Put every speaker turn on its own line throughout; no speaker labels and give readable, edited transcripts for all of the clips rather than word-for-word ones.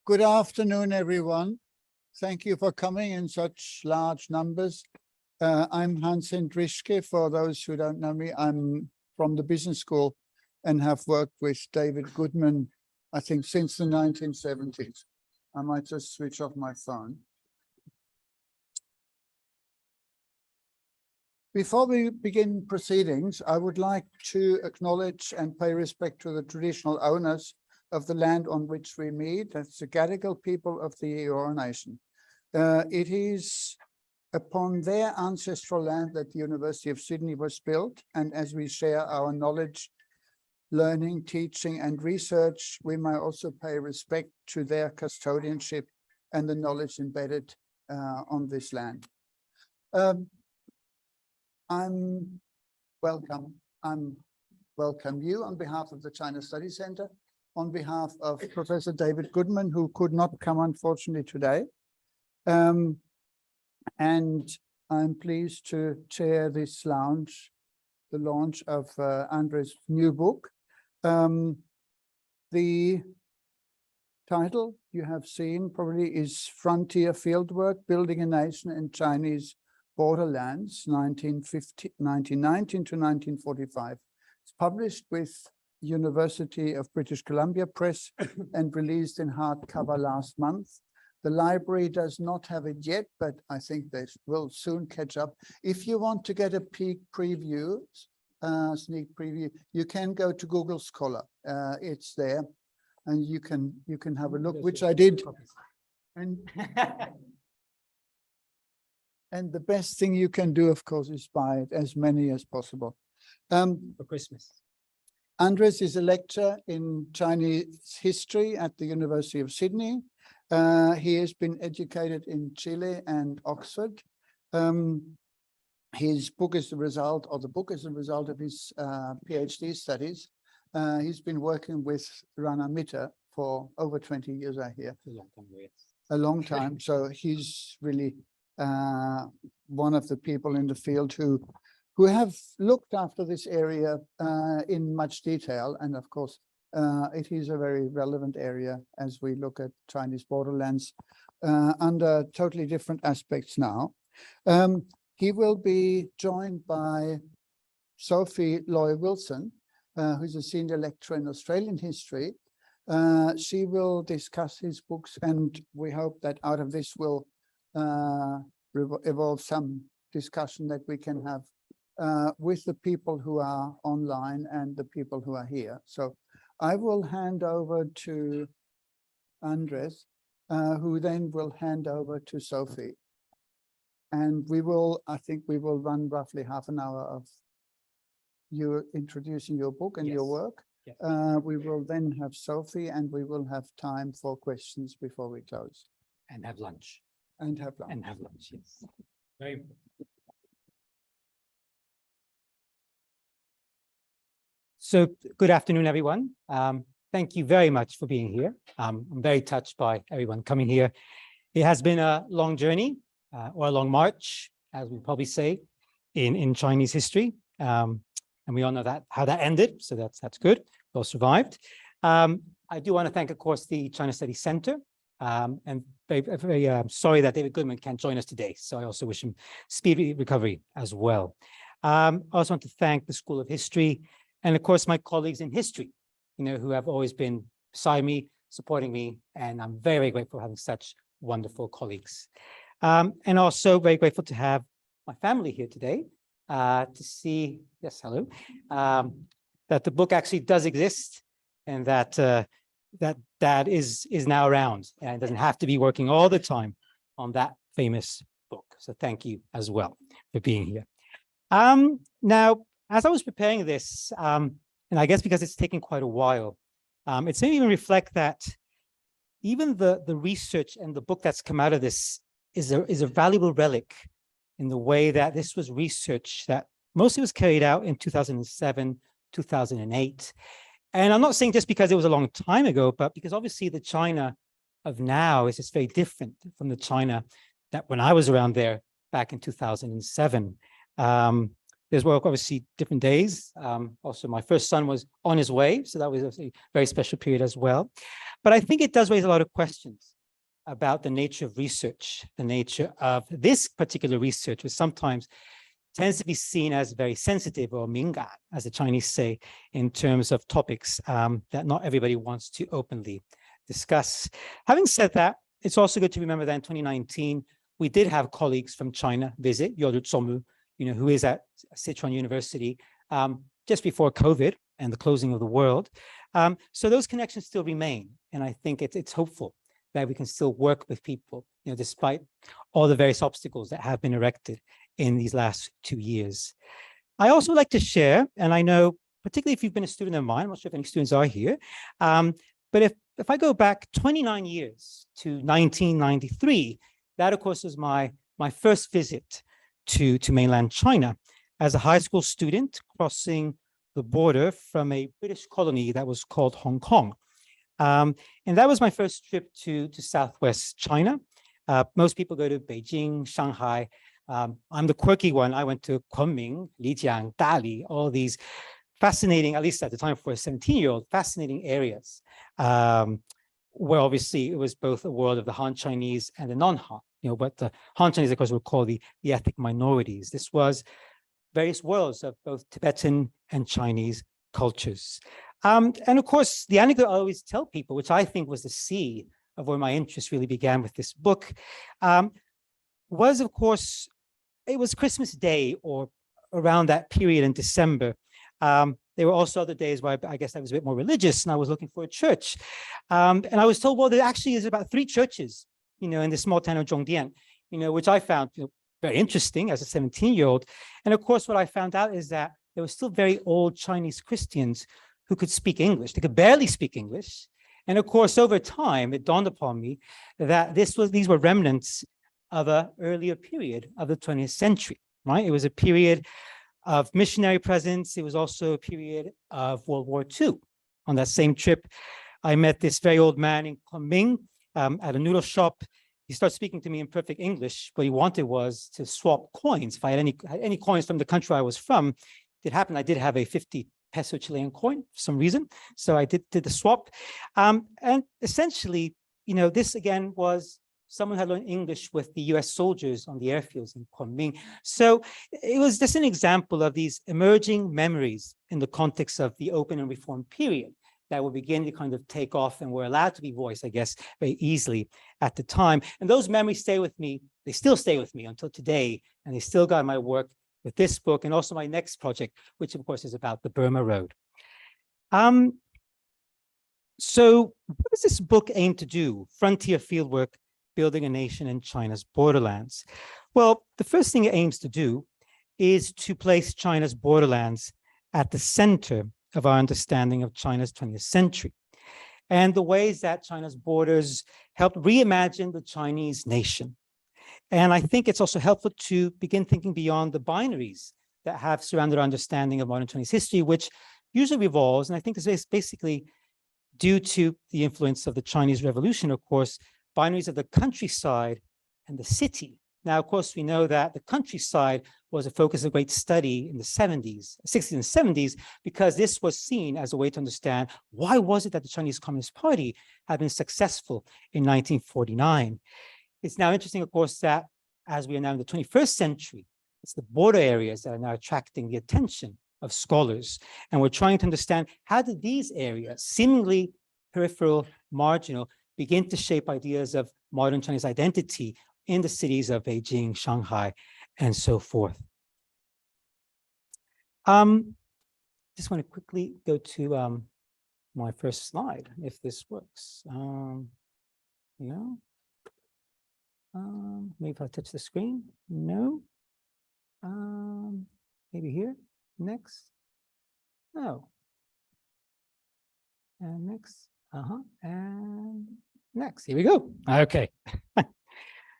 Good afternoon, everyone. Thank you for coming in such large numbers. I'm Hans Hendrischke. For those who don't know me, I'm from the business school and have worked with David Goodman, I think, since the 1970s. I might just switch off my phone. Before we begin proceedings, I would like to acknowledge and pay respect to the traditional owners of the land on which we meet. That's the Gadigal people of the Eora Nation. It is upon their ancestral land that the University of Sydney was built, and as we share our knowledge, learning, teaching, and research, we may also pay respect to their custodianship and the knowledge embedded on this land. I'm welcome you on behalf of the China Studies Center, on behalf of Professor David Goodman, who could not come unfortunately today. And I'm pleased to chair this launch, the launch of Andres' new book. The title you have seen probably is Frontier Fieldwork, Building a Nation in Chinese Borderlands, 1919 to 1945. It's published with University of British Columbia Press and released in hardcover last month. The library does not have it yet, but I think they will soon catch up. If you want to get a peek preview, sneak preview, you can go to Google Scholar. It's there, and you can have a look, which I did. And the best thing you can do, of course, is buy it, as many as possible.
For Christmas.
Andres is a lecturer in Chinese history at the University of Sydney. He has been educated in Chile and Oxford. His book is the result, or the book is the result of his PhD studies. He's been working with Rana Mitter for over 20 years, I hear. A long time. So he's really one of the people in the field who have looked after this area in much detail. And of course, it is a very relevant area as we look at Chinese borderlands under totally different aspects now. He will be joined by Sophie Loy-Wilson, who's a senior lecturer in Australian history. She will discuss his books, and we hope that out of this will evolve some discussion that we can have with the people who are online and the people who are here. So I will hand over to Andres, who then will hand over to Sophie. And I think we will run roughly half an hour of you introducing your book and your work.
Yes.
We will then have Sophie, and we will have time for questions before we close.
And have lunch.
And have lunch.
And have lunch, yes. Very important. So good afternoon, everyone. Thank you very much for being here. I'm very touched by everyone coming here. It has been a long journey or a long march, as we probably say, in Chinese history. And we all know how that ended. So that's good. We all survived. I do want to thank, of course, the China Studies Center. And very sorry that David Goodman can't join us today. So I also wish him speedy recovery as well. I also want to thank the School of History and, of course, my colleagues in history, who have always been beside me, supporting me. And I'm very, very grateful for having such wonderful colleagues. And also very grateful to have my family here today to see, yes, hello, that the book actually does exist, and that Dad is now around and doesn't have to be working all the time on that famous book. So thank you as well for being here. Now, as I was preparing this, and I guess because it's taken quite a while, it's made me even reflect that even the research and the book that's come out of this is a valuable relic in the way that this was research that mostly was carried out in 2007, 2008. And I'm not saying just because it was a long time ago, but because obviously the China of now is just very different from the China that when I was around there back in 2007. There's work, obviously, different days. Also, my first son was on his way, so that was a very special period as well. But I think it does raise a lot of questions about the nature of research, the nature of this particular research, which sometimes tends to be seen as very sensitive or mingan, as the Chinese say, in terms of topics that not everybody wants to openly discuss. Having said that, it's also good to remember that in 2019, we did have colleagues from China visit, Yoru Tsomu, who is at Sichuan University, just before COVID and the closing of the world. So those connections still remain. And I think it's hopeful that we can still work with people, despite all the various obstacles that have been erected in these last 2 years. I also like to share, and I know, particularly if you've been a student of mine, I'm not sure if any students are here, but if I go back 29 years to 1993, that, of course, was my first visit to mainland China as a high school student crossing the border from a British colony that was called Hong Kong. And that was my first trip to southwest China. Most people go to Beijing, Shanghai. I'm the quirky one. I went to Kunming, Lijiang, Dali, all these fascinating, at least at the time for a 17-year-old, fascinating areas, where obviously it was both a world of the Han Chinese and the non-Han. What the Han Chinese, of course, would call the ethnic minorities. This was various worlds of both Tibetan and Chinese cultures. And of course, the anecdote I always tell people, which I think was the seed of where my interest really began with this book, was, of course, it was Christmas Day or around that period in December. There were also other days where I guess I was a bit more religious and I was looking for a church. And I was told, well, there actually is about 3 churches, in the small town of Zhongdian, which I found very interesting as a 17-year-old. And of course, what I found out is that there were still very old Chinese Christians who could speak English. They could barely speak English. And of course, over time, it dawned upon me that these were remnants of an earlier period of the 20th century, right? It was a period of missionary presence. It was also a period of World War II. On that same trip, I met this very old man in Kunming at a noodle shop. He started speaking to me in perfect English. What he wanted was to swap coins. If I had any coins from the country I was from, it happened I did have a 50 peso Chilean coin for some reason. So I did the swap. And essentially, this again was someone had learned English with the US soldiers on the airfields in Kunming. So it was just an example of these emerging memories in the context of the open and reform period that will begin to kind of take off and were allowed to be voiced, I guess, very easily at the time. And those memories stay with me. They still stay with me until today. And they still guide my work with this book and also my next project, which of course is about the Burma Road. So what does this book aim to do? Frontier Fieldwork, Building a Nation in China's Borderlands. Well, the first thing it aims to do is to place China's borderlands at the center of our understanding of China's 20th century and the ways that China's borders helped reimagine the Chinese nation. And I think it's also helpful to begin thinking beyond the binaries that have surrounded our understanding of modern Chinese history, which usually revolves, and I think is basically due to the influence of the Chinese Revolution, of course, binaries of the countryside and the city. Now, of course, we know that the countryside was a focus of great study in the 60s and 70s, because this was seen as a way to understand why was it that the Chinese Communist Party had been successful in 1949. It's now interesting, of course, that as we are now in the 21st century, it's the border areas that are now attracting the attention of scholars. And we're trying to understand how did these areas, seemingly peripheral, marginal, begin to shape ideas of modern Chinese identity in the cities of Beijing, Shanghai, and so forth. Just want to quickly go to my first slide, if this works. No. Maybe if I touch the screen. No. Maybe here. Next. No. And next. And next. Here we go. Okay.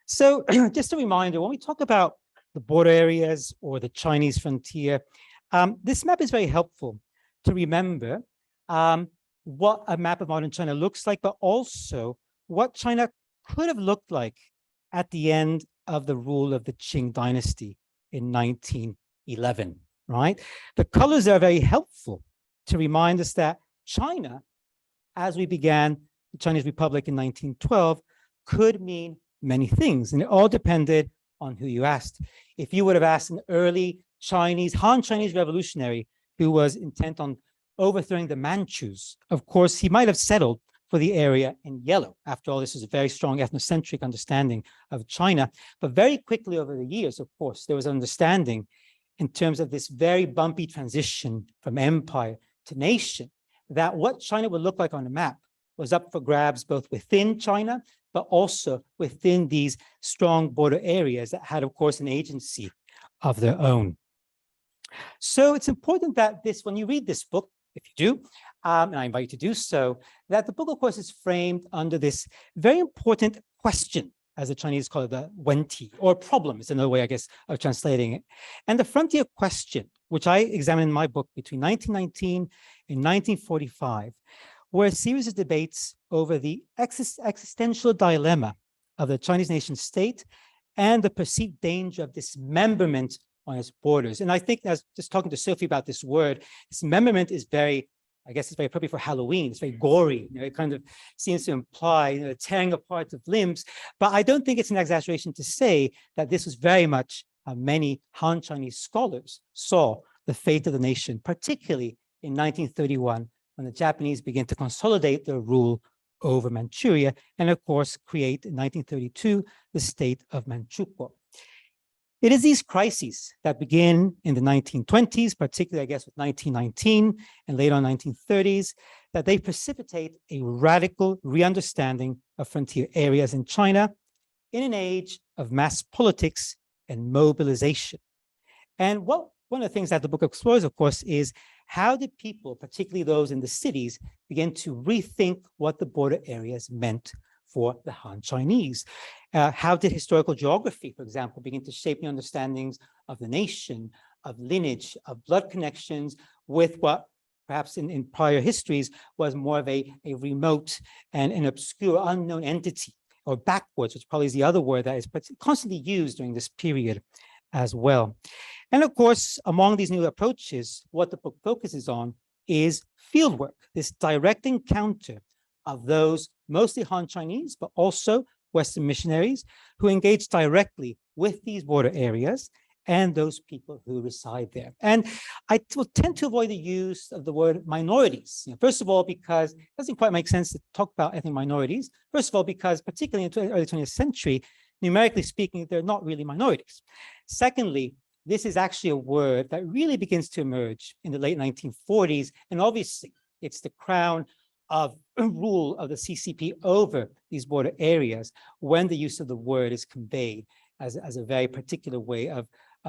So just a reminder, when we talk about the border areas or the Chinese frontier, this map is very helpful to remember what a map of modern China looks like, but also what China could have looked like at the end of the rule of the Qing dynasty in 1911. right? The colors are very helpful to remind us that China, as we began the Chinese Republic in 1912, could mean many things, and it all depended on who you asked. If you would have asked an early Han Chinese revolutionary who was intent on overthrowing the Manchus, of course, he might have settled for the area in yellow. After all, this is a very strong ethnocentric understanding of China. But very quickly over the years, of course, there was an understanding in terms of this very bumpy transition from empire to nation, that what China would look like on a map was up for grabs both within China, but also within these strong border areas that had, of course, an agency of their own. So it's important that when you read this book, if you do, and I invite you to do so, that the book, of course, is framed under this very important question, as the Chinese call it, the wenti, or problem is another way, I guess, of translating it. And the frontier question, which I examined in my book between 1919 and 1945, were a series of debates over the existential dilemma of the Chinese nation state and the perceived danger of dismemberment on its borders. And I think, as just talking to Sophie about this word, dismemberment is very, I guess it's very appropriate for Halloween. It's very gory. It kind of seems to imply tearing apart of limbs. But I don't think it's an exaggeration to say that this was very much how many Han Chinese scholars saw the fate of the nation, particularly in 1931, when the Japanese began to consolidate their rule over Manchuria, and of course, create in 1932 the state of Manchukuo. It is these crises that begin in the 1920s, particularly, I guess, with 1919 and later on 1930s, that they precipitate a radical re-understanding of frontier areas in China in an age of mass politics and mobilization. And one of the things that the book explores, of course, is how did people, particularly those in the cities, begin to rethink what the border areas meant for the Han Chinese? How did historical geography, for example, begin to shape the understandings of the nation, of lineage, of blood connections with what perhaps in prior histories was more of a remote and an obscure unknown entity, or backwards, which probably is the other word that is constantly used during this period as well. And of course, among these new approaches, what the book focuses on is fieldwork, this direct encounter of those mostly Han Chinese, but also Western missionaries who engage directly with these border areas and those people who reside there. And I will tend to avoid the use of the word minorities. First of all, because it doesn't quite make sense to talk about ethnic minorities. First of all, because particularly in the early 20th century, numerically speaking, they're not really minorities. Secondly, this is actually a word that really begins to emerge in the late 1940s. And obviously, it's the crown of rule of the CCP over these border areas when the use of the word is conveyed as a very particular way of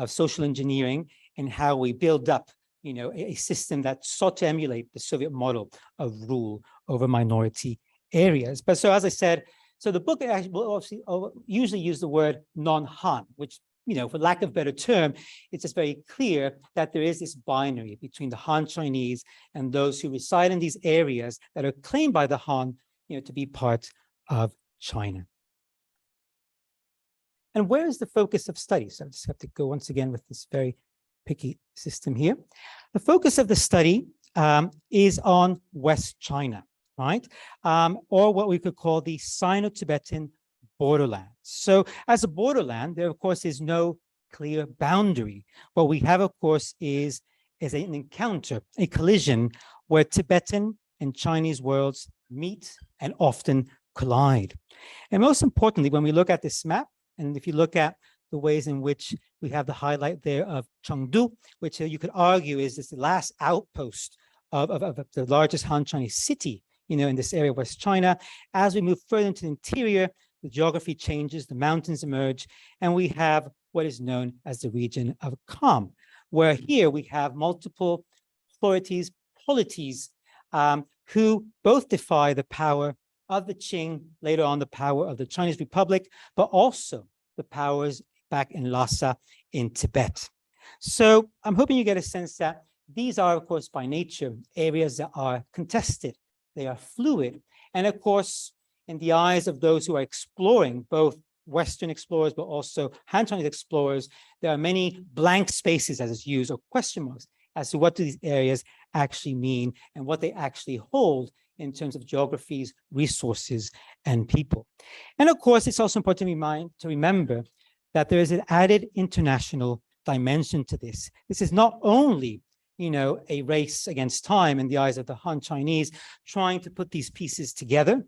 social engineering and how we build up, a system that sought to emulate the Soviet model of rule over minority areas. But so, as I said, so the book actually will obviously usually use the word non-Han, which, for lack of a better term, it's just very clear that there is this binary between the Han Chinese and those who reside in these areas that are claimed by the Han, to be part of China. And where is the focus of study? So I just have to go once again with this very picky system here. The focus of the study is on West China, right? Or what we could call the Sino-Tibetan borderlands. So as a borderland, there, of course, is no clear boundary. What we have, of course, is an encounter, a collision where Tibetan and Chinese worlds meet and often collide. And most importantly, when we look at this map, and if you look at the ways in which we have the highlight there of Chengdu, which you could argue is the last outpost of the largest Han Chinese city, in this area of West China. As we move further into the interior, the geography changes, the mountains emerge, and we have what is known as the region of Kham, where here we have multiple authorities, polities, who both defy the power of the Qing, later on the power of the Chinese Republic, but also the powers back in Lhasa in Tibet. So I'm hoping you get a sense that these are, of course, by nature, areas that are contested. They are fluid. And of course, in the eyes of those who are exploring both Western explorers, but also Han Chinese explorers, there are many blank spaces, as it's used, or question marks, as to what do these areas actually mean and what they actually hold in terms of geographies, resources, and people. And of course, it's also important to remember that there is an added international dimension to this. This is not only, a race against time in the eyes of the Han Chinese trying to put these pieces together.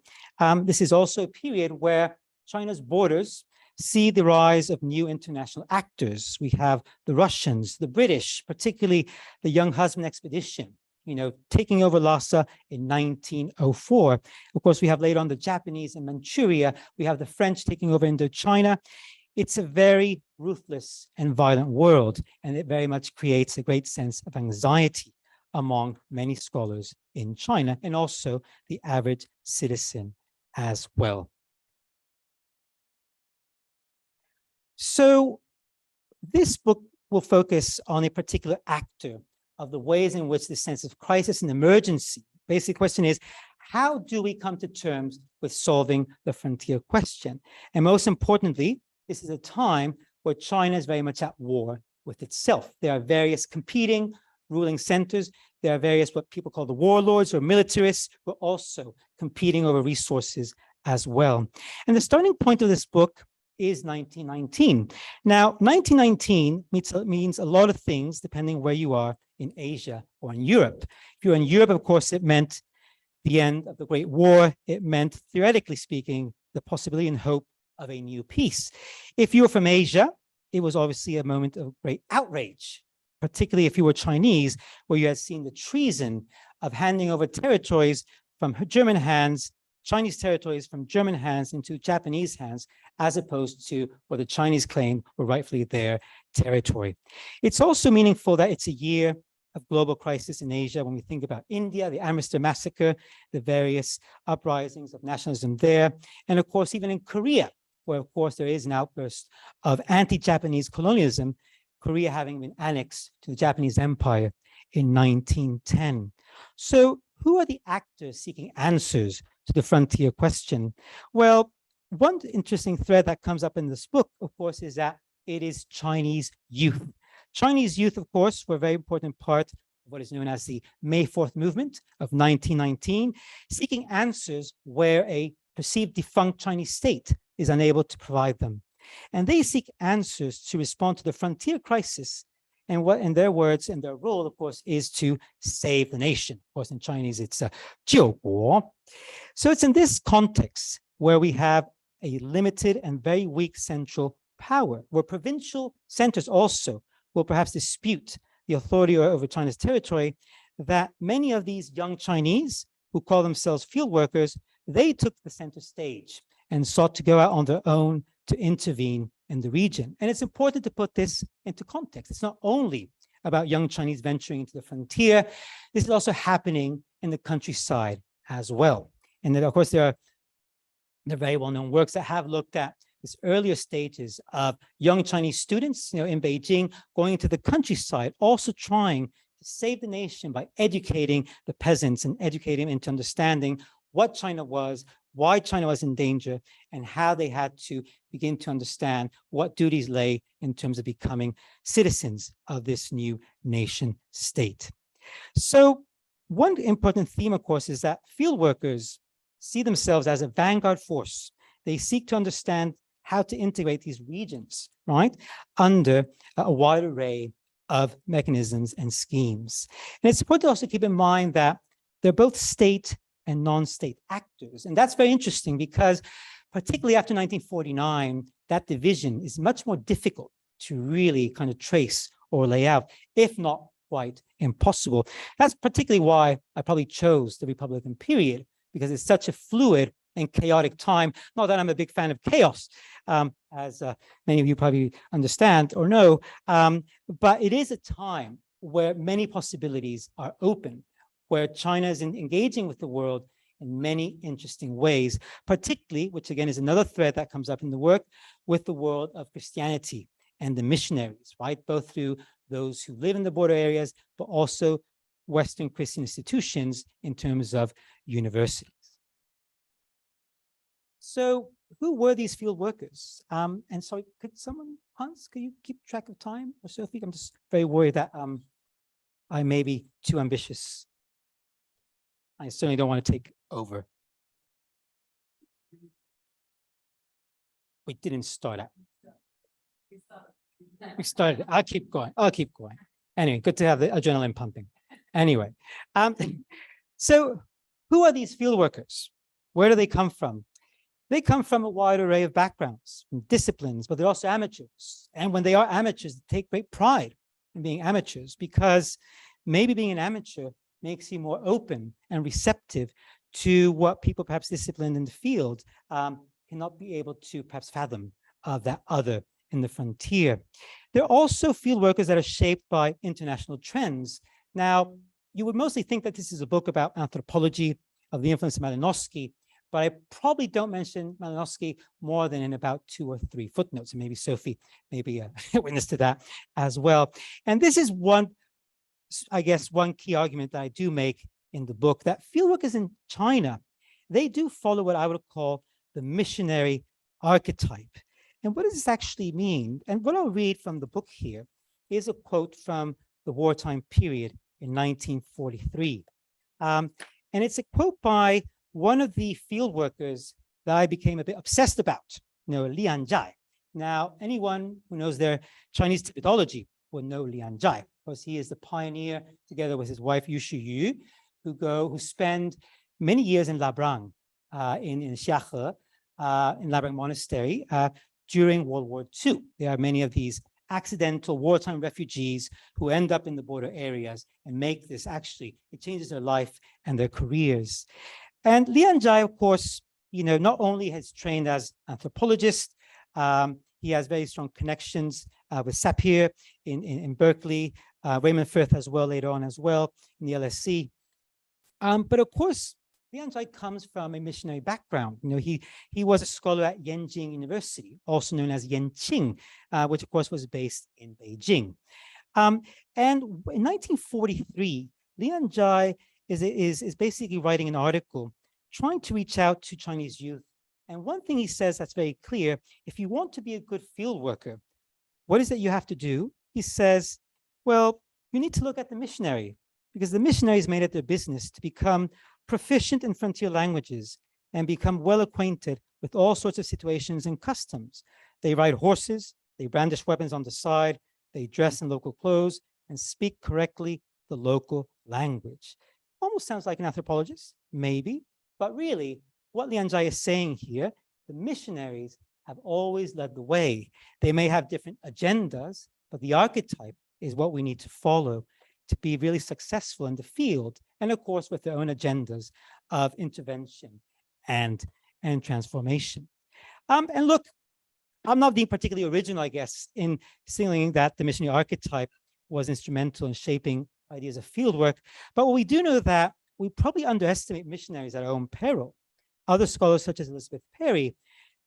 This is also a period where China's borders see the rise of new international actors. We have the Russians, the British, particularly the Young Husband expedition, taking over Lhasa in 1904. Of course, we have later on the Japanese in Manchuria. We have the French taking over Indochina. It's a very ruthless and violent world, and it very much creates a great sense of anxiety among many scholars in China, and also the average citizen as well. So this book will focus on a particular actor of the ways in which the sense of crisis and emergency. Basic question is, how do we come to terms with solving the frontier question? And most importantly, this is a time where China is very much at war with itself. There are various competing ruling centers. There are various what people call the warlords or militarists who are also competing over resources as well. And the starting point of this book is 1919. Now, 1919 means a lot of things depending where you are in Asia or in Europe. If you're in Europe, of course, it meant the end of the Great War. It meant, theoretically speaking, the possibility and hope of a new peace. If you were from Asia, it was obviously a moment of great outrage, particularly if you were Chinese, where you had seen the treason of handing over territories from German hands, Chinese territories from German hands into Japanese hands, as opposed to what the Chinese claimed were rightfully their territory. It's also meaningful that it's a year of global crisis in Asia when we think about India, the Amritsar massacre, the various uprisings of nationalism there, and of course, even in Korea, where of course there is an outburst of anti-Japanese colonialism, Korea having been annexed to the Japanese Empire in 1910. So who are the actors seeking answers to the frontier question? Well, one interesting thread that comes up in this book, of course, is that it is Chinese youth. Chinese youth, of course, were a very important part of what is known as the May 4th movement of 1919, seeking answers where a perceived defunct Chinese state is unable to provide them. And they seek answers to respond to the frontier crisis. And what, in their words, and their role, of course, is to save the nation. Of course, in Chinese, it's 救国. So it's in this context where we have a limited and very weak central power, where provincial centers also will perhaps dispute the authority over China's territory, that many of these young Chinese who call themselves field workers, they took the center stage and sought to go out on their own to intervene in the region. And it's important to put this into context. It's not only about young Chinese venturing into the frontier, this is also happening in the countryside as well. And then, of course, there are the very well-known works that have looked at these earlier stages of young Chinese students, in Beijing, going into the countryside, also trying to save the nation by educating the peasants and educating them into understanding what China was, why China was in danger, and how they had to begin to understand what duties lay in terms of becoming citizens of this new nation state. So one important theme, of course, is that field workers see themselves as a vanguard force. They seek to understand how to integrate these regions, right, under a wide array of mechanisms and schemes. And it's important to also keep in mind that they're both state and non-state actors. And that's very interesting because particularly after 1949, that division is much more difficult to really kind of trace or lay out, if not quite impossible. That's particularly why I probably chose the Republican period, because it's such a fluid and chaotic time. Not that I'm a big fan of chaos, as many of you probably understand or know, but it is a time where many possibilities are open, where China is engaging with the world in many interesting ways, particularly, which again is another thread that comes up in the work, with the world of Christianity and the missionaries, right? Both through those who live in the border areas, but also Western Christian institutions in terms of universities. So who were these field workers? And so could someone, Hans, could you keep track of time? Or Sophie, I'm just very worried that I may be too ambitious. I certainly don't want to take over. We didn't start out. We started. I'll keep going. I'll keep going. Anyway, good to have the adrenaline pumping. Anyway, so who are these field workers? Where do they come from? They come from a wide array of backgrounds and disciplines, but they're also amateurs. And when they are amateurs, they take great pride in being amateurs, because maybe being an amateur makes you more open and receptive to what people perhaps disciplined in the field cannot be able to perhaps fathom of that other in the frontier. There are also field workers that are shaped by international trends. Now, you would mostly think that this is a book about anthropology of the influence of Malinowski, but I probably don't mention Malinowski more than in about 2 or 3 footnotes, and maybe Sophie may be a witness to that as well. And this is one, I guess, one key argument that I do make in the book, that fieldworkers in China, they do follow what I would call the missionary archetype. And what does this actually mean? And what I'll read from the book here is a quote from the wartime period in 1943. And it's a quote by one of the field workers that I became a bit obsessed about, Lian Zhai. Now, anyone who knows their Chinese Tibetology will know Lian Zhai, because he is the pioneer, together with his wife Yu Shu, who spend many years in Labrang, in Xiahe, in Labrang Monastery, during World War II. There are many of these accidental wartime refugees who end up in the border areas and make this, actually, it changes their life and their careers. And Lian Zhai, of course, not only has trained as anthropologist, he has very strong connections with Sapir in Berkeley, Raymond Firth as well later on as well in the LSC. But of course, Lian Zhai comes from a missionary background. He was a scholar at Yenjing University, also known as Yenqing, which of course was based in Beijing. And in 1943, Lian Zhai is basically writing an article trying to reach out to Chinese youth. And one thing he says that's very clear: if you want to be a good field worker, what is it you have to do? He says, well, you need to look at the missionary, because the missionaries made it their business to become proficient in frontier languages and become well acquainted with all sorts of situations and customs. They ride horses, they brandish weapons on the side, they dress in local clothes and speak correctly the local language. Almost sounds like an anthropologist, maybe, but really what Lian Zhai is saying here, the missionaries have always led the way. They may have different agendas, but the archetype is what we need to follow to be really successful in the field, and of course with their own agendas of intervention and transformation. And look, I'm not being particularly original, I guess, in signaling that the missionary archetype was instrumental in shaping ideas of fieldwork, but we do know that we probably underestimate missionaries at our own peril. Other scholars, such as Elizabeth Perry,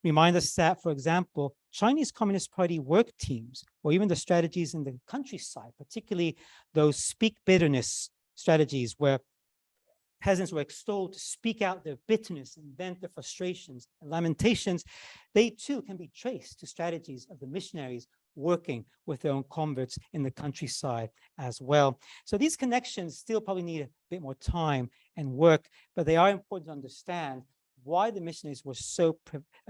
remind us that, for example, Chinese Communist Party work teams, or even the strategies in the countryside, particularly those speak bitterness strategies where peasants were extolled to speak out their bitterness and vent their frustrations and lamentations, they too can be traced to strategies of the missionaries working with their own converts in the countryside as well. So these connections still probably need a bit more time and work, but they are important to understand why the missionaries were so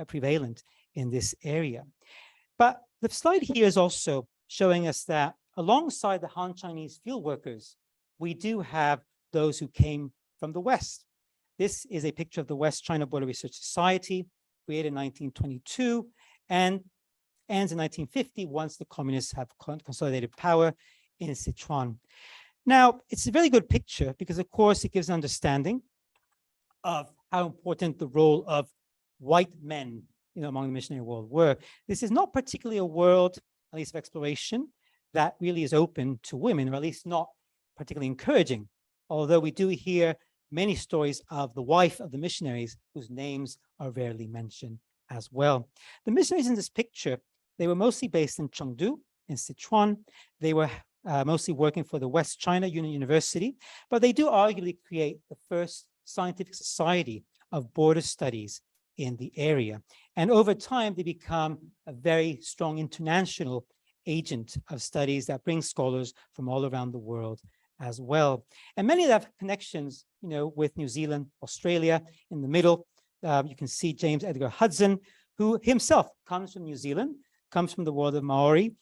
prevalent in this area. But the slide here is also showing us that alongside the Han Chinese field workers, we do have those who came from the West. This is a picture of the West China Border Research Society, created in 1922 and ends in 1950 once the communists have consolidated power in Sichuan. Now, it's a very good picture because, of course, it gives an understanding of how important the role of white men, among the missionary world were. This is not particularly a world, at least of exploration, that really is open to women, or at least not particularly encouraging. Although we do hear many stories of the wife of the missionaries whose names are rarely mentioned as well. The missionaries in this picture, they were mostly based in Chengdu, in Sichuan. They were mostly working for the West China Union University, but they do arguably create the first scientific society of border studies in the area. And over time, they become a very strong international agent of studies that brings scholars from all around the world as well. And many of them have connections, with New Zealand, Australia. In the middle, you can see James Edgar Hudson, who himself comes from New Zealand, comes from the world of Maori.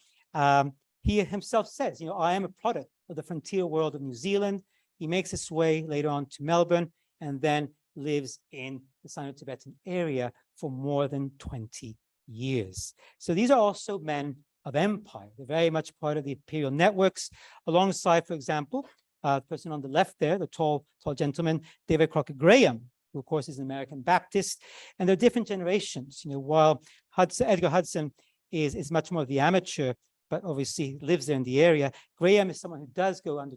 He himself says, I am a product of the frontier world of New Zealand. He makes his way later on to Melbourne and then lives in the Sino-Tibetan area for more than 20 years. So these are also men of empire. They're very much part of the imperial networks, alongside, for example, the person on the left there, the tall gentleman, David Crocker Graham, who of course is an American Baptist. And there are different generations. While Edgar Hudson is much more of the amateur, but obviously lives there in the area, Graham is someone who does go under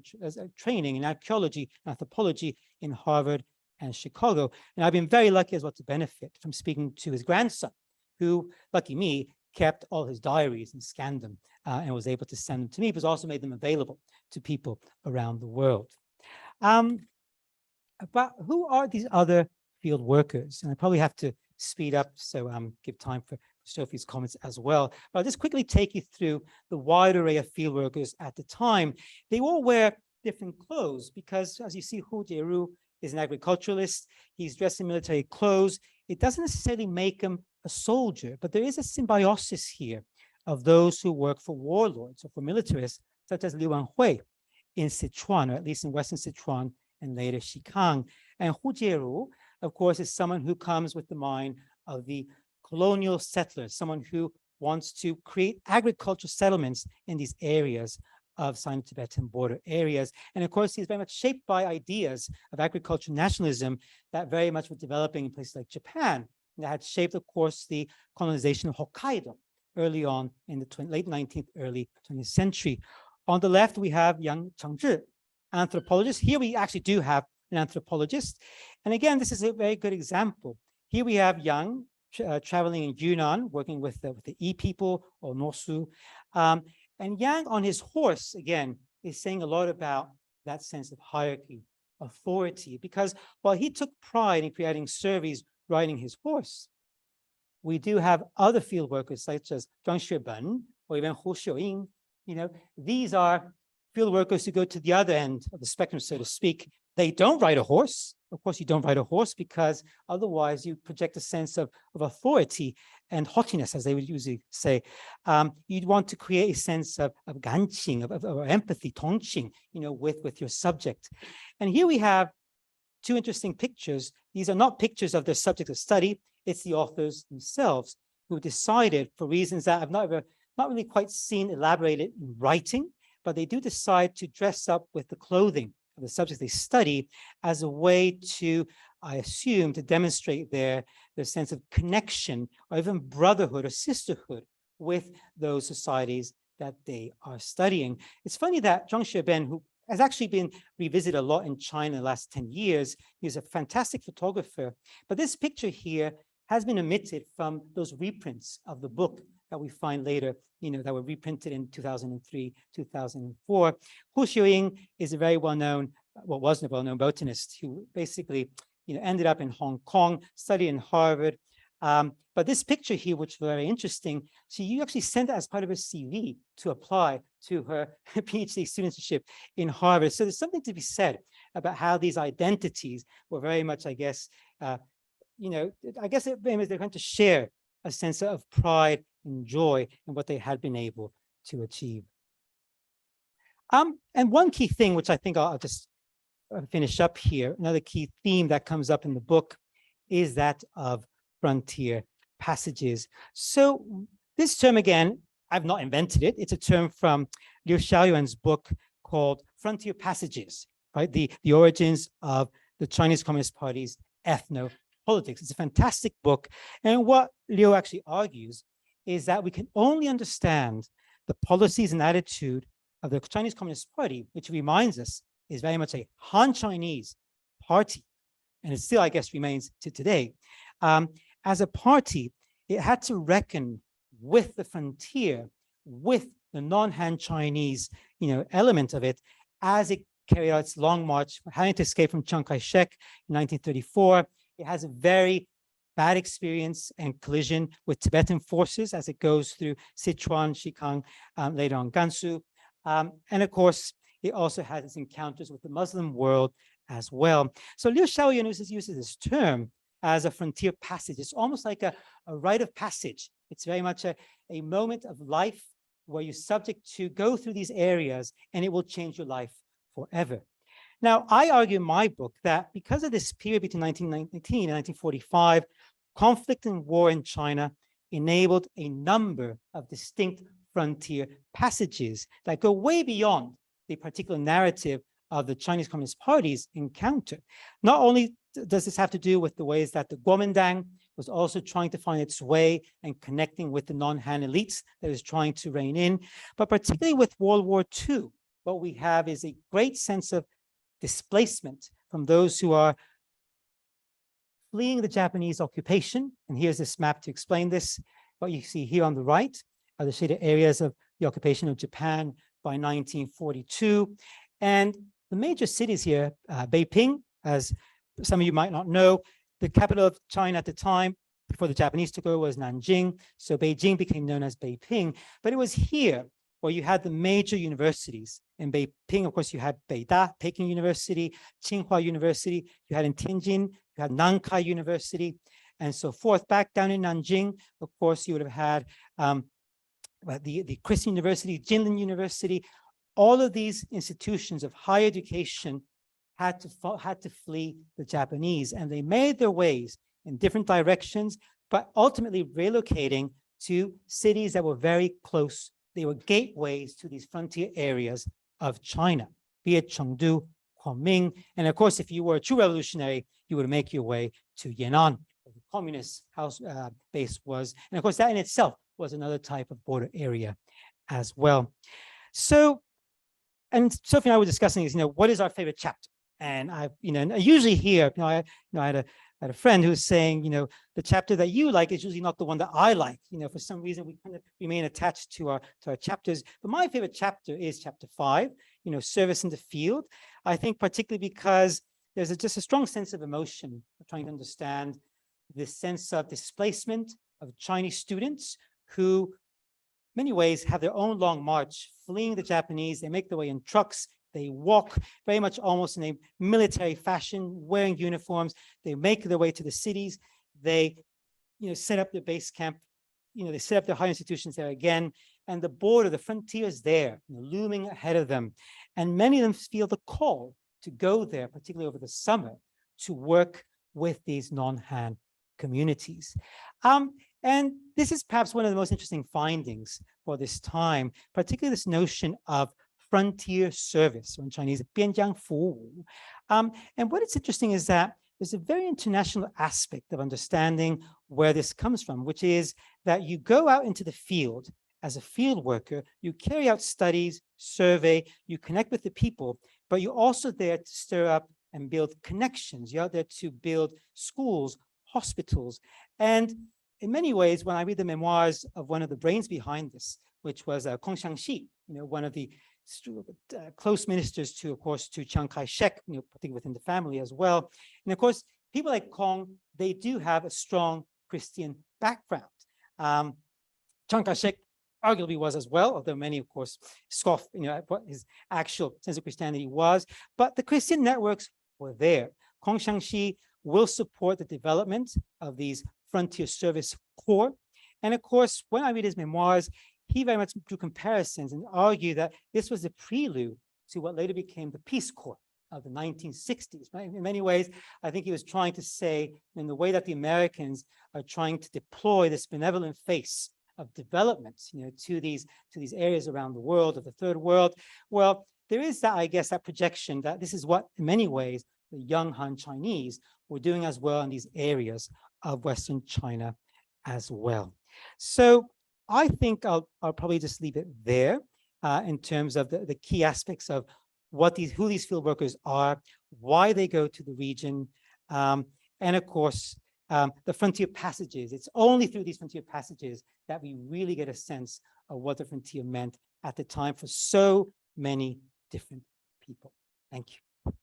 training in archaeology and anthropology in Harvard and Chicago. And I've been very lucky as well to benefit from speaking to his grandson, who, lucky me, kept all his diaries and scanned them and was able to send them to me, but also made them available to people around the world. But who are these other field workers? And I probably have to speed up, so give time for Sophie's comments as well. But I'll just quickly take you through the wide array of field workers at the time. They all wear different clothes because, as you see, Hu Jieru is an agriculturalist. He's dressed in military clothes. It doesn't necessarily make him a soldier, but there is a symbiosis here of those who work for warlords or for militarists, such as Liu Wanhui in Sichuan, or at least in Western Sichuan and later Xikang. And Hu Jieru, of course, is someone who comes with the mind of the colonial settlers, someone who wants to create agricultural settlements in these areas of Sino-Tibetan border areas. And of course, he's very much shaped by ideas of agricultural nationalism that very much were developing in places like Japan, and that had shaped, of course, the colonization of Hokkaido early on in the late 19th, early 20th century. On the left, we have Yang Changzhi, anthropologist. Here we actually do have an anthropologist. And again, this is a very good example. Here we have Yang traveling in Yunnan, working with the E people or Nosu. And Yang on his horse, again, is saying a lot about that sense of hierarchy, authority, because while he took pride in creating surveys riding his horse, we do have other field workers such as Zhang Xueben or even Hu Xiuying. These are field workers who go to the other end of the spectrum, so to speak. They don't ride a horse. Of course, you don't ride a horse because otherwise you project a sense of authority and haughtiness, as they would usually say. You'd want to create a sense of ganqing, of empathy, tongqing, with your subject. And here we have two interesting pictures. These are not pictures of the subject of study. It's the authors themselves who decided, for reasons that I've not really quite seen elaborated in writing, but they do decide to dress up with the clothing of the subjects they study as a way to, I assume, to demonstrate their sense of connection or even brotherhood or sisterhood with those societies that they are studying. It's funny that Zhang Xueben, who has actually been revisited a lot in China in the last 10 years, he's a fantastic photographer, but this picture here has been omitted from those reprints of the book that we find later, that were reprinted in 2003, 2004. Hu Xiuying is a very well-known, was a well-known botanist who basically, ended up in Hong Kong, studied in Harvard. But this picture here, which is very interesting, you actually sent it as part of her CV to apply to her PhD studentship in Harvard. So there's something to be said about how these identities were very much, I guess, they're going to share a sense of pride and joy in what they had been able to achieve. And one key thing, which I think I'll just finish up here, another key theme that comes up in the book is that of frontier passages. So this term, again, I've not invented it. It's a term from Liu Xiaoyuan's book called Frontier Passages, right? The origins of the Chinese Communist Party's ethno-politics. It's a fantastic book. And what Liu actually argues is that we can only understand the policies and attitude of the Chinese Communist Party, which reminds us is very much a Han Chinese party. And it still, I guess, remains to today. As a party, it had to reckon with the frontier, with the non-Han Chinese, element of it, as it carried out its long march, having to escape from Chiang Kai-shek in 1934. It has a very bad experience and collision with Tibetan forces as it goes through Sichuan, Xikang, later on Gansu. And of course, it also has its encounters with the Muslim world as well. So Liu Xiaoyan uses this term as a frontier passage. It's almost like a rite of passage. It's very much a moment of life where you're subject to go through these areas and it will change your life forever. Now, I argue in my book that because of this period between 1919 and 1945, conflict and war in China enabled a number of distinct frontier passages that go way beyond the particular narrative of the Chinese Communist Party's encounter. Not only does this have to do with the ways that the Kuomintang was also trying to find its way and connecting with the non-Han elites that is trying to rein in, but particularly with World War II, what we have is a great sense of displacement from those who are fleeing the Japanese occupation. And here's this map to explain this. What you see here on the right are the shaded areas of the occupation of Japan by 1942. And the major cities here, Beiping, as some of you might not know, the capital of China at the time, before the Japanese took over, was Nanjing. So Beijing became known as Beiping. But it was here where you had the major universities. In Beiping, of course, you had Beida, Peking University, Tsinghua University. You had in Tianjin, you had Nankai University, and so forth. Back down in Nanjing, of course, you would have had the Christian University, Jinlin University. All of these institutions of higher education had to flee the Japanese, and they made their ways in different directions, but ultimately relocating to cities that were very close. They were gateways to these frontier areas of China, be it Chengdu, Kunming, and of course, if you were a true revolutionary, you would make your way to Yan'an, where the communist house base was, and of course, that in itself was another type of border area as well. So, and Sophie and I were discussing is, what is our favorite chapter? And I usually hear, I had a friend who was saying, the chapter that you like is usually not the one that I like. For some reason, we kind of remain attached to our chapters. But my favorite chapter is chapter 5, service in the field. I think particularly because there's just a strong sense of emotion of trying to understand this sense of displacement of Chinese students who, in many ways, have their own long march, fleeing the Japanese. They make their way in trucks. They walk very much almost in a military fashion, wearing uniforms. They make their way to the cities. They, set up their base camp. They set up their higher institutions there again. And the border, the frontier is there, looming ahead of them. And many of them feel the call to go there, particularly over the summer, to work with these non-Han communities. And this is perhaps one of the most interesting findings for this time, particularly this notion of frontier service, or in Chinese, 边疆服务. And what is interesting is that there's a very international aspect of understanding where this comes from, which is that you go out into the field as a field worker, you carry out studies, survey, you connect with the people, but you're also there to stir up and build connections. You're out there to build schools, hospitals. And in many ways, when I read the memoirs of one of the brains behind this, which was Kong Xiangxi, one of the close ministers to, of course, to Chiang Kai-shek, particularly within the family as well. And of course, people like Kong, they do have a strong Christian background. Chiang Kai-shek arguably was as well, although many, of course, scoff, at what his actual sense of Christianity was. But the Christian networks were there. Kong Xiangxi will support the development of these frontier service corps. And of course, when I read his memoirs, he very much drew comparisons and argued that this was a prelude to what later became the Peace Corps of the 1960s. Right? In many ways, I think he was trying to say, in the way that the Americans are trying to deploy this benevolent face of development, to these areas around the world, of the third world. Well, there is that, I guess, that projection that this is what, in many ways, the young Han Chinese were doing as well in these areas of Western China as well. So I think I'll probably just leave it there in terms of the key aspects of who these field workers are, why they go to the region, and of course, the frontier passages. It's only through these frontier passages that we really get a sense of what the frontier meant at the time for so many different people. Thank you.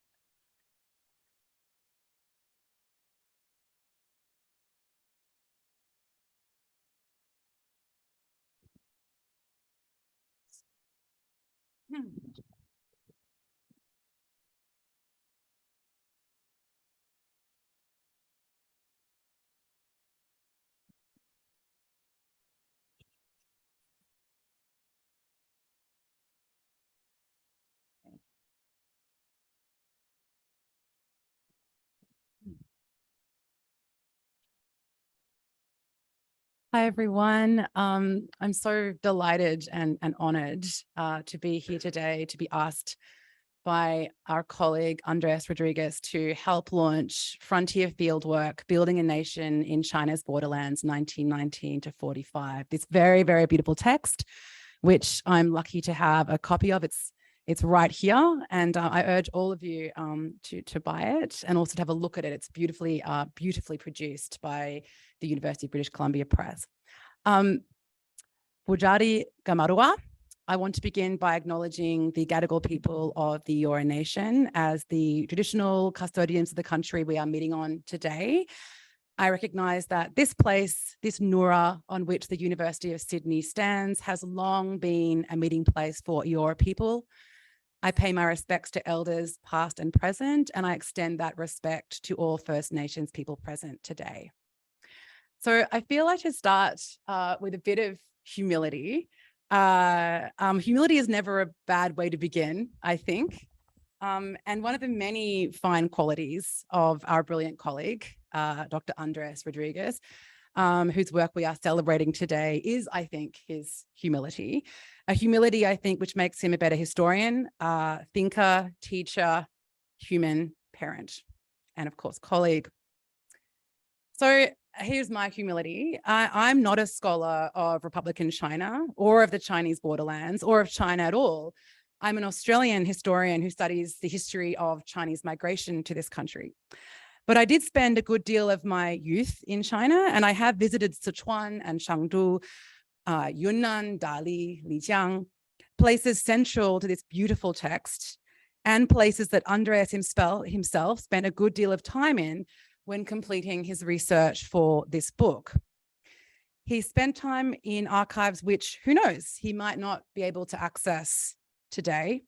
Hi, everyone. I'm so delighted and honored to be here today, to be asked by our colleague, Andres Rodriguez, to help launch Frontier Fieldwork, Building a Nation in China's Borderlands, 1919 to 45. This very, very beautiful text, which I'm lucky to have a copy of. It's right here, and I urge all of you to buy it and also to have a look at it. It's beautifully produced by the University of British Columbia Press. Pujari Gamarua, I want to begin by acknowledging the Gadigal people of the Eora Nation as the traditional custodians of the country we are meeting on today. I recognise that this place, this Nura on which the University of Sydney stands, has long been a meeting place for Eora people. I pay my respects to elders past and present, and I extend that respect to all First Nations people present today. So I feel like to start with a bit of humility. Humility is never a bad way to begin, I think. And one of the many fine qualities of our brilliant colleague, Dr. Andres Rodriguez, whose work we are celebrating today, is, I think, his humility. A humility, I think, which makes him a better historian, thinker, teacher, human, parent, and of course, colleague. So here's my humility. I'm not a scholar of Republican China or of the Chinese borderlands or of China at all. I'm an Australian historian who studies the history of Chinese migration to this country. But I did spend a good deal of my youth in China, and I have visited Sichuan and Chengdu, Yunnan, Dali, Lijiang, places central to this beautiful text and places that Andres himself spent a good deal of time in when completing his research for this book. He spent time in archives which, who knows, he might not be able to access today.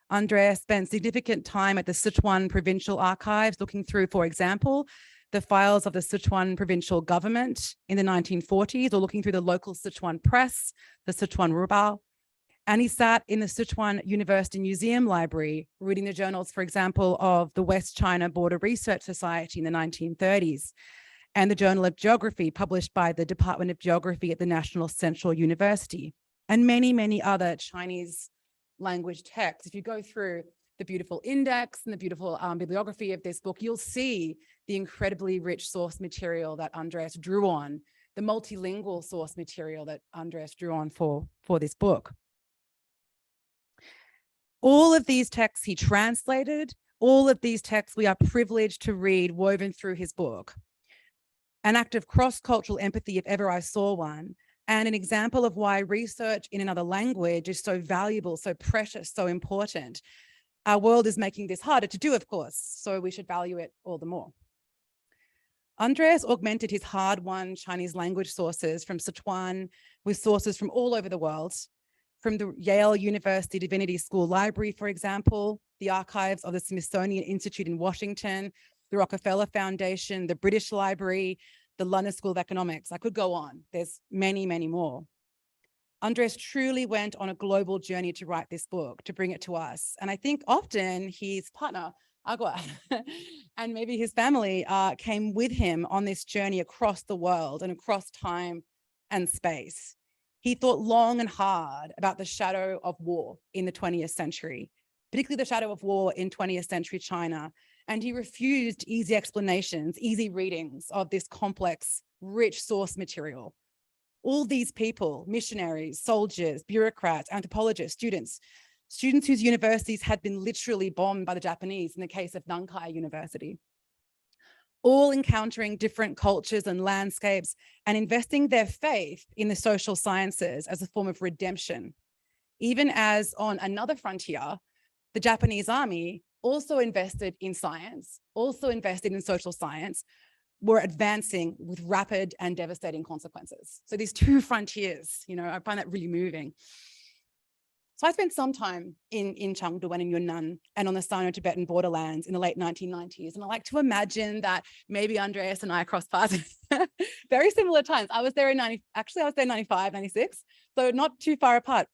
Andres spent significant time at the Sichuan Provincial Archives looking through, for example, the files of the Sichuan provincial government in the 1940s, or looking through the local Sichuan press, the Sichuan Rubao. And he sat in the Sichuan University Museum Library, reading the journals, for example, of the West China Border Research Society in the 1930s, and the Journal of Geography published by the Department of Geography at the National Central University, and many, many other Chinese language texts. If you go through the beautiful index and the beautiful bibliography of this book, you'll see the incredibly rich source material that Andres drew on, the multilingual source material that Andres drew on for this book. All of these texts he translated, all of these texts we are privileged to read woven through his book. An act of cross-cultural empathy, if ever I saw one, and an example of why research in another language is so valuable, so precious, so important. Our world is making this harder to do, of course, so we should value it all the more. Andres augmented his hard-won Chinese language sources from Sichuan with sources from all over the world, from the Yale University Divinity School Library, for example, the archives of the Smithsonian Institute in Washington, the Rockefeller Foundation, the British Library, the London School of Economics. I could go on. There's many, many more. Andres truly went on a global journey to write this book, to bring it to us. And I think often his partner, Agua, and maybe his family came with him on this journey across the world and across time and space. He thought long and hard about the shadow of war in the 20th century, particularly the shadow of war in 20th century China. And he refused easy explanations, easy readings of this complex, rich source material. All these people, missionaries, soldiers, bureaucrats, anthropologists, students whose universities had been literally bombed by the Japanese in the case of Nankai University, all encountering different cultures and landscapes and investing their faith in the social sciences as a form of redemption. Even as on another frontier, the Japanese army also invested in science, also invested in social science, were advancing with rapid and devastating consequences. So these two frontiers, I find that really moving. So I spent some time in Chengdu and in Yunnan and on the Sino-Tibetan borderlands in the late 1990s. And I like to imagine that maybe Andreas and I crossed paths very similar times. I was there in 95, 96, so not too far apart.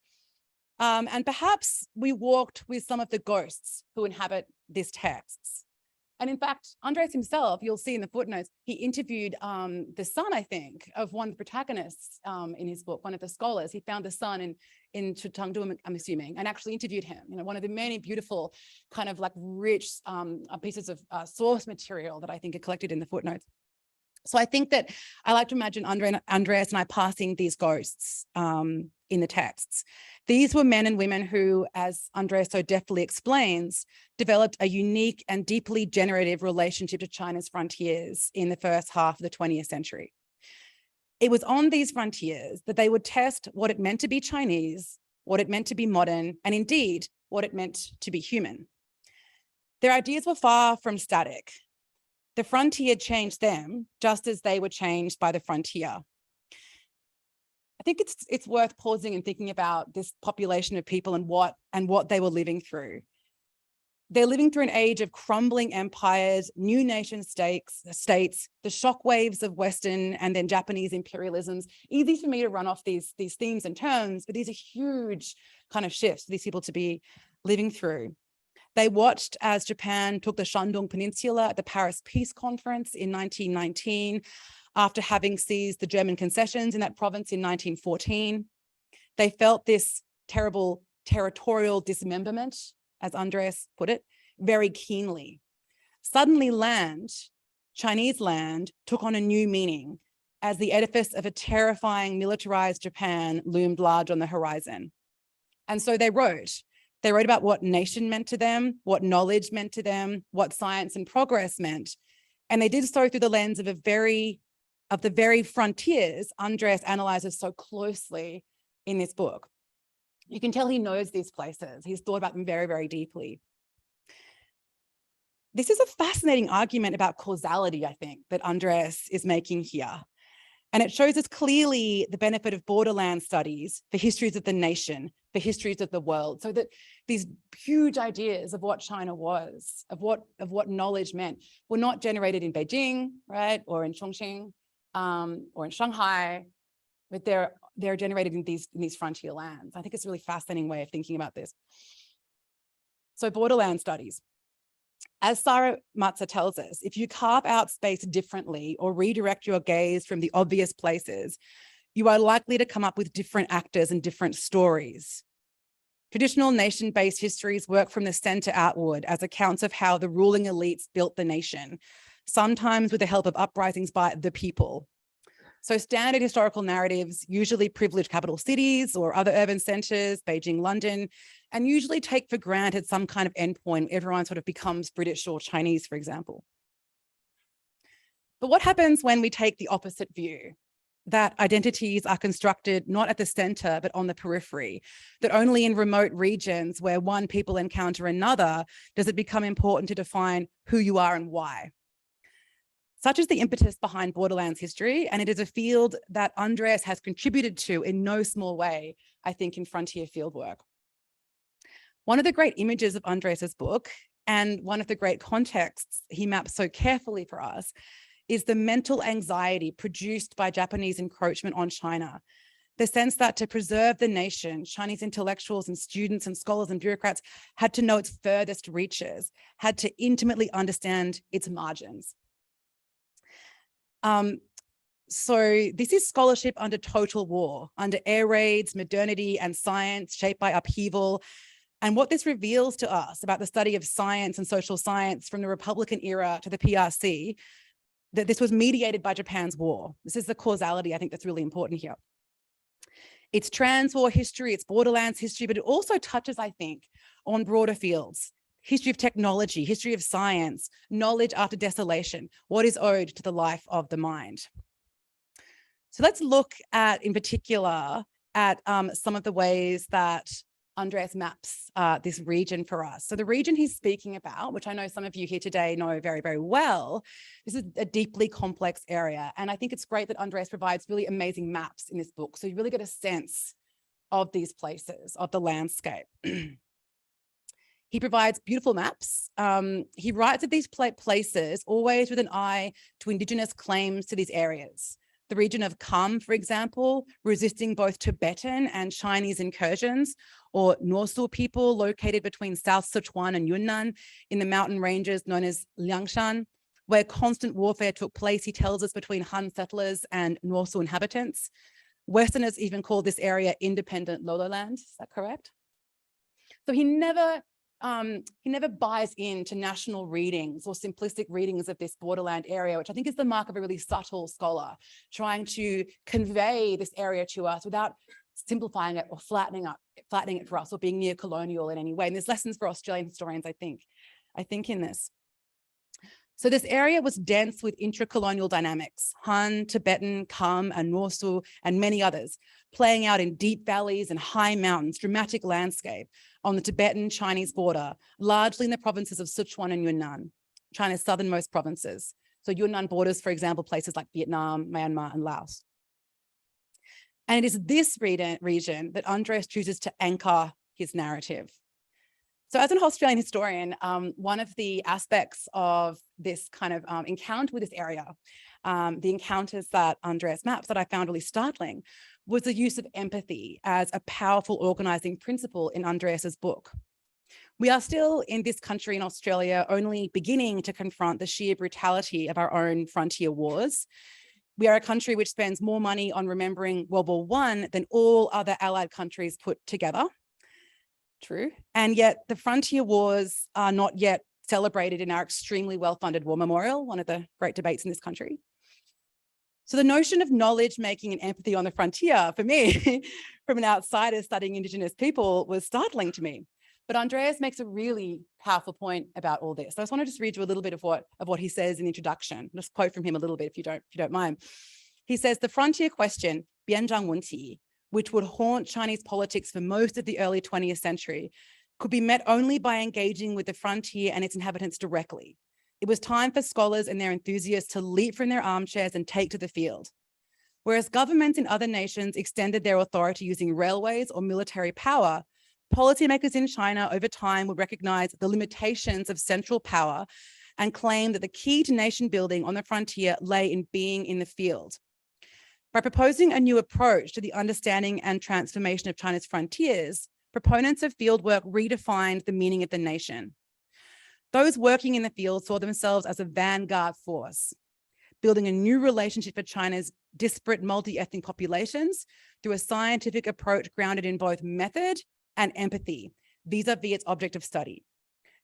And perhaps we walked with some of the ghosts who inhabit these texts. And in fact, Andreas himself, you'll see in the footnotes, he interviewed the son, I think, of one of the protagonists in his book, one of the scholars. He found the son in Chengdu, I'm assuming, and actually interviewed him. You know, one of the many beautiful kind of like rich pieces of source material that I think are collected in the footnotes. So I think that I like to imagine Andreas and I passing these ghosts in the texts. These were men and women who, as Andreas so deftly explains, developed a unique and deeply generative relationship to China's frontiers in the first half of the 20th century. It was on these frontiers that they would test what it meant to be Chinese, what it meant to be modern, and indeed, what it meant to be human. Their ideas were far from static. The frontier changed them just as they were changed by the frontier. I think it's worth pausing and thinking about this population of people and what they were living through. They're living through an age of crumbling empires, new nation states, the shockwaves of Western and then Japanese imperialisms. Easy for me to run off these themes and terms, but these are huge kind of shifts for these people to be living through. They watched as Japan took the Shandong Peninsula at the Paris Peace Conference in 1919, after having seized the German concessions in that province in 1914. They felt this terrible territorial dismemberment, as Andreas put it, very keenly. Suddenly Chinese land, took on a new meaning as the edifice of a terrifying militarized Japan loomed large on the horizon. And so they wrote about what nation meant to them, what knowledge meant to them, what science and progress meant. And they did so through the lens of the very frontiers Andreas analyzes so closely in this book. You can tell he knows these places. He's thought about them very, very deeply. This is a fascinating argument about causality, I think, that Andreas is making here. And it shows us clearly the benefit of Borderlands studies for histories of the nation, for histories of the world, so that these huge ideas of what China was, of what knowledge meant, were not generated in Beijing, right, or in Chongqing, or in Shanghai, but they're generated in these frontier lands. I think it's a really fascinating way of thinking about this. So Borderland studies. As Sarah Matza tells us, if you carve out space differently or redirect your gaze from the obvious places, you are likely to come up with different actors and different stories. Traditional nation-based histories work from the center outward as accounts of how the ruling elites built the nation, sometimes with the help of uprisings by the people. So standard historical narratives usually privilege capital cities or other urban centers, Beijing, London, and usually take for granted some kind of endpoint. Everyone sort of becomes British or Chinese, for example. But what happens when we take the opposite view? That identities are constructed not at the center, but on the periphery, that only in remote regions where one people encounter another does it become important to define who you are and why. Such is the impetus behind Borderlands history, and it is a field that Andreas has contributed to in no small way, I think, in frontier fieldwork. One of the great images of Andreas's book, and one of the great contexts he maps so carefully for us, is the mental anxiety produced by Japanese encroachment on China. The sense that to preserve the nation, Chinese intellectuals and students and scholars and bureaucrats had to know its furthest reaches, had to intimately understand its margins. So this is scholarship under total war, under air raids, modernity and science shaped by upheaval. And what this reveals to us about the study of science and social science from the Republican era to the PRC, that this was mediated by Japan's war. This is the causality, I think, that's really important here. It's trans-war history, it's Borderlands history, but it also touches, I think, on broader fields. History of technology, history of science, knowledge after desolation, what is owed to the life of the mind. So let's look at, in particular, at some of the ways that Andreas maps this region for us. So the region he's speaking about, which I know some of you here today know very, very well, this is a deeply complex area. And I think it's great that Andreas provides really amazing maps in this book. So you really get a sense of these places, of the landscape. He provides beautiful maps. He writes of these places always with an eye to Indigenous claims to these areas. The region of Kham, for example, resisting both Tibetan and Chinese incursions, or Norsul people located between South Sichuan and Yunnan in the mountain ranges known as Liangshan, where constant warfare took place, he tells us, between Han settlers and Norsul inhabitants. Westerners even call this area independent Lololand. Is that correct? So he never buys into national readings or simplistic readings of this borderland area, which I think is the mark of a really subtle scholar, trying to convey this area to us without simplifying it or flattening it for us or being neo-colonial in any way. And there's lessons for Australian historians, I think in this. So this area was dense with intra-colonial dynamics, Han, Tibetan, Kham, and Norsul, and many others, playing out in deep valleys and high mountains, dramatic landscape on the Tibetan-Chinese border, largely in the provinces of Sichuan and Yunnan, China's southernmost provinces. So Yunnan borders, for example, places like Vietnam, Myanmar, and Laos. And it is this region that Andreas chooses to anchor his narrative. So as an Australian historian, one of the aspects of this kind of encounter with this area, the encounters that Andreas maps that I found really startling, was the use of empathy as a powerful organizing principle in Andreas's book. We are still in this country in Australia only beginning to confront the sheer brutality of our own frontier wars. We are a country which spends more money on remembering World War I than all other allied countries put together. True. And yet the frontier wars are not yet celebrated in our extremely well-funded war memorial, one of the great debates in this country. So the notion of knowledge making and empathy on the frontier, for me, from an outsider studying Indigenous people, was startling to me. But Andreas makes a really powerful point about all this. So I just want to just read you a little bit of what he says in the introduction. Just quote from him a little bit if you don't mind. He says, the frontier question, bianzhang wenqi, which would haunt Chinese politics for most of the early 20th century, could be met only by engaging with the frontier and its inhabitants directly. It was time for scholars and their enthusiasts to leap from their armchairs and take to the field. Whereas governments in other nations extended their authority using railways or military power, policymakers in China over time would recognize the limitations of central power and claim that the key to nation building on the frontier lay in being in the field. By proposing a new approach to the understanding and transformation of China's frontiers, proponents of fieldwork redefined the meaning of the nation. Those working in the field saw themselves as a vanguard force, building a new relationship with China's disparate multi-ethnic populations through a scientific approach grounded in both method and empathy, vis-a-vis its object of study.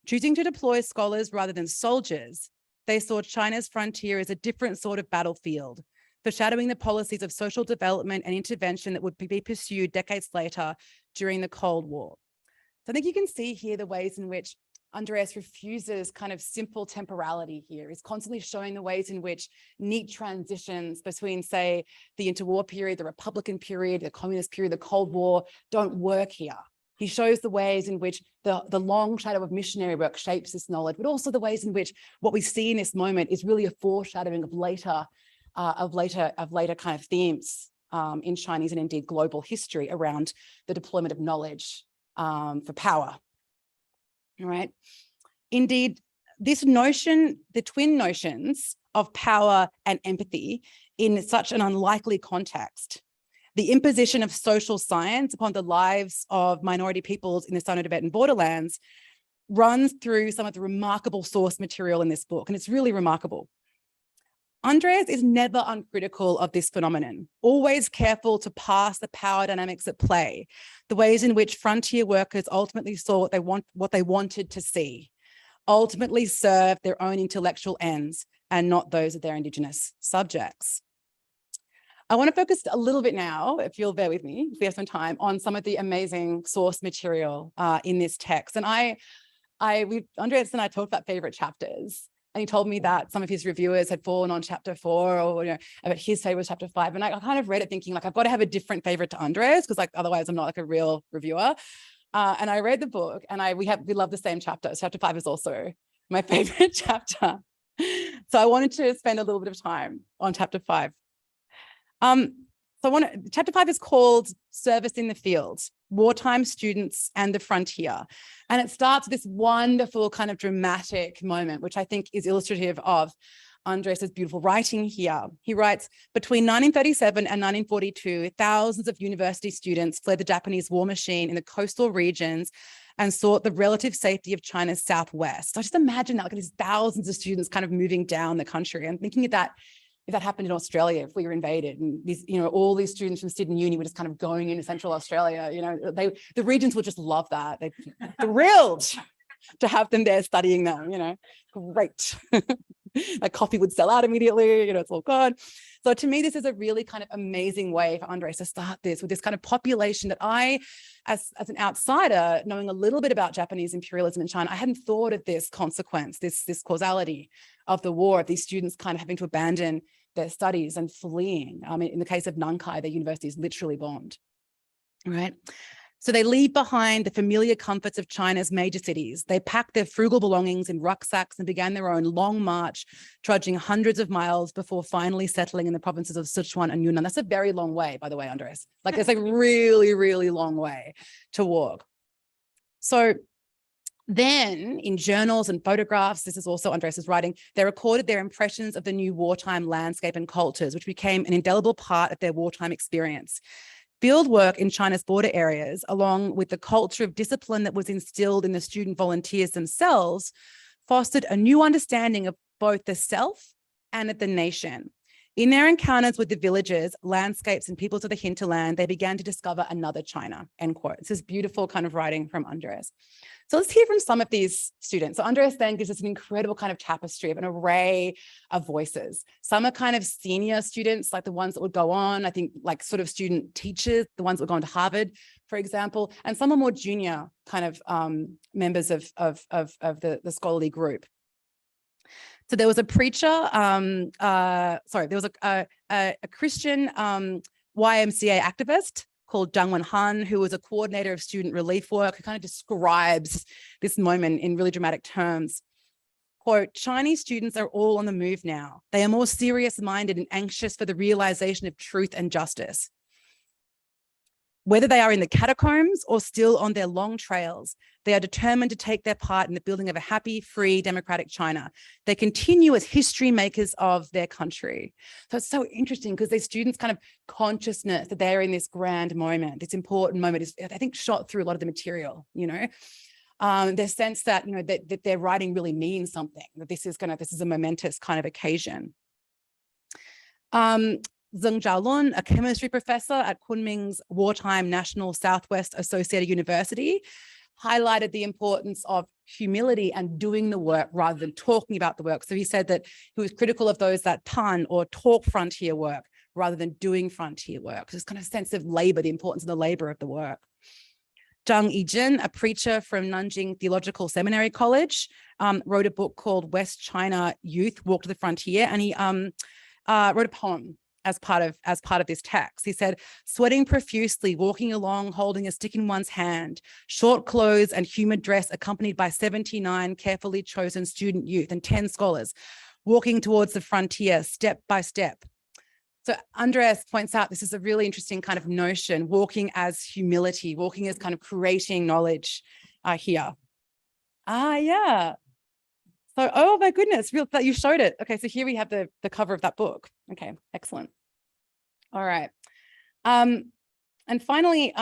Choosing to deploy scholars rather than soldiers, they saw China's frontier as a different sort of battlefield, foreshadowing the policies of social development and intervention that would be pursued decades later during the Cold War. So I think you can see here the ways in which Andreas refuses kind of simple temporality here. He's constantly showing the ways in which neat transitions between, say, the interwar period, the Republican period, the communist period, the Cold War don't work here. He shows the ways in which the long shadow of missionary work shapes this knowledge, but also the ways in which what we see in this moment is really a foreshadowing of later kind of themes in Chinese and indeed global history around the deployment of knowledge for power. All right. Indeed, this notion, the twin notions of power and empathy in such an unlikely context, the imposition of social science upon the lives of minority peoples in the Sino-Tibetan borderlands, runs through some of the remarkable source material in this book, and it's really remarkable. Andreas is never uncritical of this phenomenon, always careful to pass the power dynamics at play, the ways in which frontier workers ultimately saw what they wanted to see, ultimately served their own intellectual ends and not those of their Indigenous subjects. I want to focus a little bit now, if you'll bear with me, if we have some time, on some of the amazing source material in this text. And Andreas and I talked about favorite chapters. And he told me that some of his reviewers had fallen on chapter 4 or about his favorite chapter 5. And I kind of read it thinking like, I've got to have a different favorite to Andreas because like otherwise I'm not like a real reviewer. And I read the book and we love the same chapter. So chapter 5 is also my favorite chapter. So I wanted to spend a little bit of time on chapter 5. chapter 5 is called Service in the Field, Wartime Students and the Frontier. And it starts with this wonderful kind of dramatic moment, which I think is illustrative of Andres's beautiful writing here. He writes, between 1937 and 1942, thousands of university students fled the Japanese war machine in the coastal regions and sought the relative safety of China's southwest. So just imagine that, like these thousands of students kind of moving down the country, and thinking of that, if that happened in Australia, if we were invaded and these, all these students from Sydney Uni were just kind of going into Central Australia, the regions would just love that. They're thrilled to have them there studying them, great. Like coffee would sell out immediately, it's all gone. So to me, this is a really kind of amazing way for Andres to start this with this kind of population that I, as an outsider, knowing a little bit about Japanese imperialism in China, I hadn't thought of this consequence, this causality of the war, of these students kind of having to abandon their studies and fleeing. In the case of Nankai, their university is literally bombed, right? So they leave behind the familiar comforts of China's major cities. They packed their frugal belongings in rucksacks and began their own long march, trudging hundreds of miles before finally settling in the provinces of Sichuan and Yunnan. That's a very long way, by the way, Andres. Like it's a really, really long way to walk. So then in journals and photographs, this is also Andres's writing, they recorded their impressions of the new wartime landscape and cultures, which became an indelible part of their wartime experience. Fieldwork in China's border areas, along with the culture of discipline that was instilled in the student volunteers themselves, fostered a new understanding of both the self and of the nation. In their encounters with the villagers, landscapes, and peoples of the hinterland, they began to discover another China, end quote. This is beautiful kind of writing from Andres. So let's hear from some of these students. So Andres then gives us an incredible kind of tapestry of an array of voices. Some are kind of senior students, like the ones that would go on, I think like sort of student teachers, the ones that would go on to Harvard, for example, and some are more junior kind of members of the scholarly group. So there was a preacher, there was a Christian YMCA activist called Zhang Wenhan, who was a coordinator of student relief work, who kind of describes this moment in really dramatic terms. Quote, Chinese students are all on the move now. They are more serious-minded and anxious for the realization of truth and justice. Whether they are in the catacombs or still on their long trails, they are determined to take their part in the building of a happy, free, democratic China. They continue as history makers of their country. So it's so interesting because these students' kind of consciousness that they're in this grand moment, this important moment is, I think, shot through a lot of the material, their sense that, that their writing really means something, that this is a momentous kind of occasion. Zheng Zhaolun, a chemistry professor at Kunming's Wartime National Southwest Associated University, highlighted the importance of humility and doing the work rather than talking about the work. So he said that he was critical of those that pun or talk frontier work rather than doing frontier work. This kind of sense of labor, the importance of the labor of the work. Zhang Yijin, a preacher from Nanjing Theological Seminary College, wrote a book called West China Youth Walk to the Frontier, and he wrote a poem as part of this text. He said, sweating profusely, walking along, holding a stick in one's hand, short clothes and humid dress accompanied by 79 carefully chosen student youth and 10 scholars, walking towards the frontier step by step. So Andres points out this is a really interesting kind of notion, walking as humility, walking as kind of creating knowledge here. Yeah. So, oh my goodness, that you showed it. Okay, so here we have the cover of that book. Okay, excellent. All right. And finally,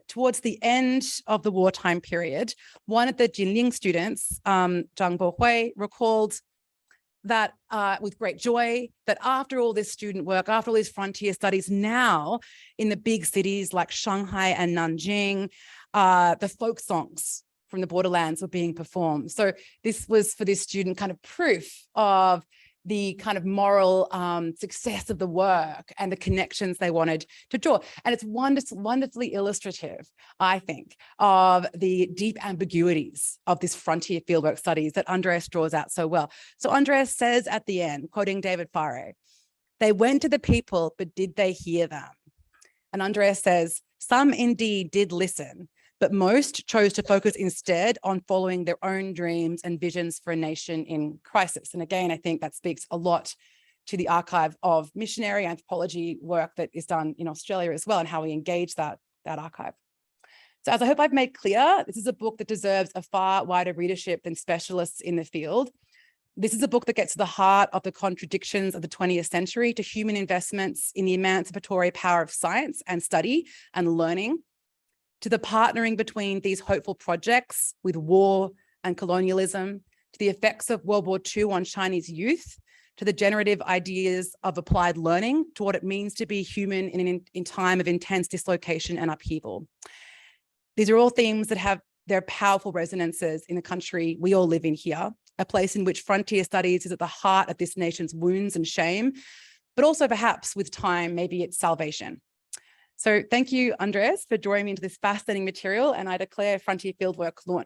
towards the end of the wartime period, one of the Jinling students, Zhang Bohui, recalled that with great joy, that after all this student work, after all these frontier studies, now in the big cities like Shanghai and Nanjing, the folk songs from the Borderlands were being performed. So this was for this student kind of proof of the kind of moral success of the work and the connections they wanted to draw. And it's wonderfully illustrative, I think, of the deep ambiguities of this frontier fieldwork studies that Andres draws out so well. So Andres says at the end, quoting David Farre, they went to the people, but did they hear them? And Andres says, some indeed did listen, but most chose to focus instead on following their own dreams and visions for a nation in crisis. And again, I think that speaks a lot to the archive of missionary anthropology work that is done in Australia as well, and how we engage that archive. So as I hope I've made clear, this is a book that deserves a far wider readership than specialists in the field. This is a book that gets to the heart of the contradictions of the 20th century, to human investments in the emancipatory power of science and study and learning, to the partnering between these hopeful projects with war and colonialism, to the effects of World War II on Chinese youth, to the generative ideas of applied learning, to what it means to be human in time of intense dislocation and upheaval. These are all themes that have their powerful resonances in the country we all live in here, a place in which frontier studies is at the heart of this nation's wounds and shame, but also perhaps with time, maybe it's salvation. So thank you, Andres, for drawing me into this fascinating material, and I declare Frontier Fieldwork launched.